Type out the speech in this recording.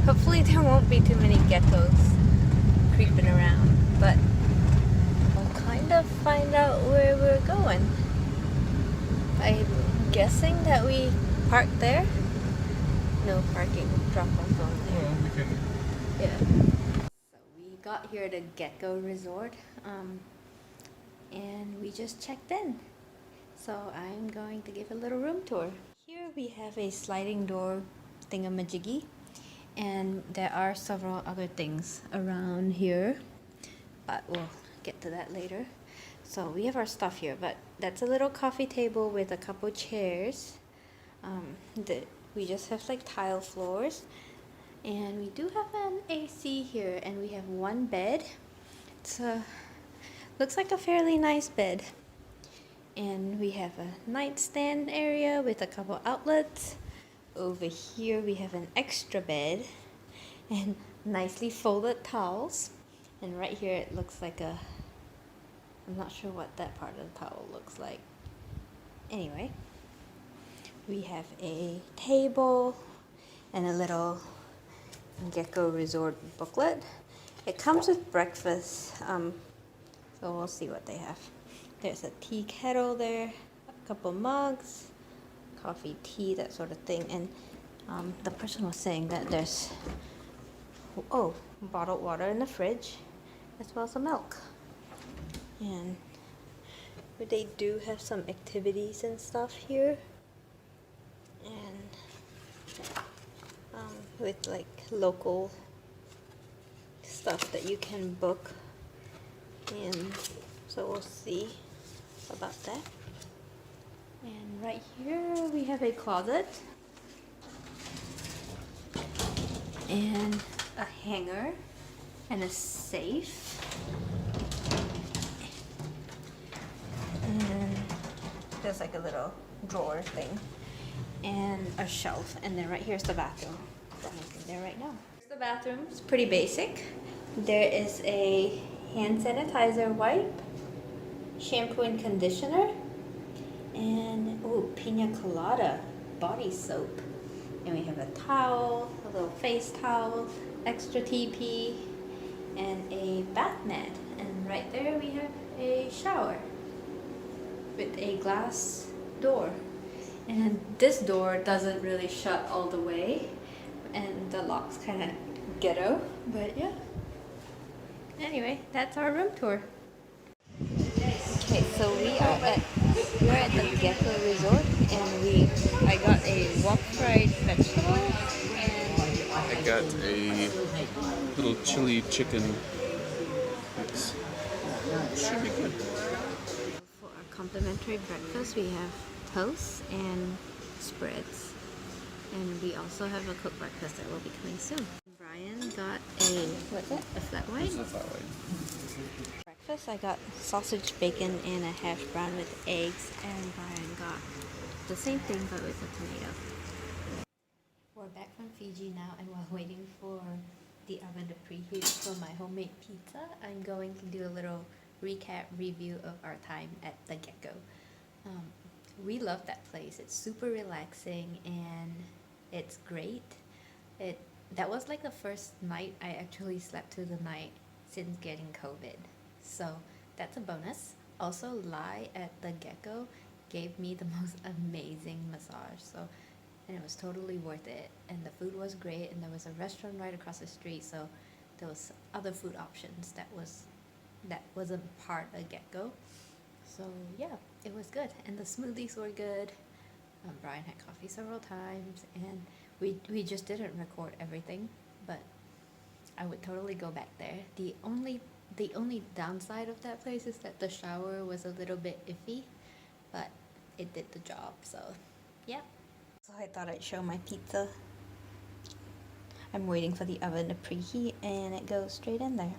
Hopefully there won't be too many geckos creeping around, but we'll kind of find out where we're going. I'm guessing that we park there. No parking, drop off on there. Well, we can. Yeah. So we got here at a Gecko resort, and we just checked in. So I'm going to give a little room tour. Here we have a sliding door thingamajiggy, and there are several other things around here, but we'll get to that later. So we have our stuff here, but that's a little coffee table with a couple chairs. We just have like tile floors, and we do have an AC here, and we have one bed. It's looks like a fairly nice bed, and we have a nightstand area with a couple outlets. Over here we have an extra bed and nicely folded towels, and right here it looks like I'm not sure what that part of the towel looks like. Anyway, we have a table and a little Gecko Resort booklet. It comes with breakfast, so we'll see what they have. There's a tea kettle there, a couple mugs, coffee, tea, that sort of thing. And the person was saying that there's bottled water in the fridge, as well as some milk. And they do have some activities and stuff here, and with like local stuff that you can book, and so we'll see about that. And right here we have a closet and a hanger and a safe, and there's like a little drawer thing and a shelf, and then right here's the bathroom. I'm looking there right now. The bathroom is pretty basic. There is a hand sanitizer wipe, shampoo and conditioner, and pina colada body soap. And we have a towel, a little face towel, extra TP, and a bath mat. And right there we have a shower with a glass door. And this door doesn't really shut all the way, and the lock's kind of ghetto, but yeah. Anyway, that's our room tour. Okay, so we're at the Gecko Resort, and I got a wok fried vegetable, and I got a little chili chicken mix. Should be good. for our complimentary breakfast we have toast and spreads, and we also have a cooked breakfast that will be coming soon. Brian got a flat white? It's a flat white. Breakfast, I got sausage, bacon, and a hash brown with eggs, and Brian got the same thing but with a tomato. We're back from Fiji now, and while waiting for the oven to preheat for my homemade pizza, I'm going to do a little recap review of our time at the Gecko. We love that place. It's super relaxing and it's great. That was like the first night I actually slept through the night since getting COVID. So that's a bonus. Also, Lai at the Gecko gave me the most amazing massage. And it was totally worth it. And the food was great, and there was a restaurant right across the street, so there was other food options that wasn't part of Gecko. So yeah, it was good, and the smoothies were good. Brian had coffee several times, and we just didn't record everything, but I would totally go back there. The only downside of that place is that the shower was a little bit iffy, but it did the job. So yeah. So I thought I'd show my pizza. I'm waiting for the oven to preheat, and it goes straight in there.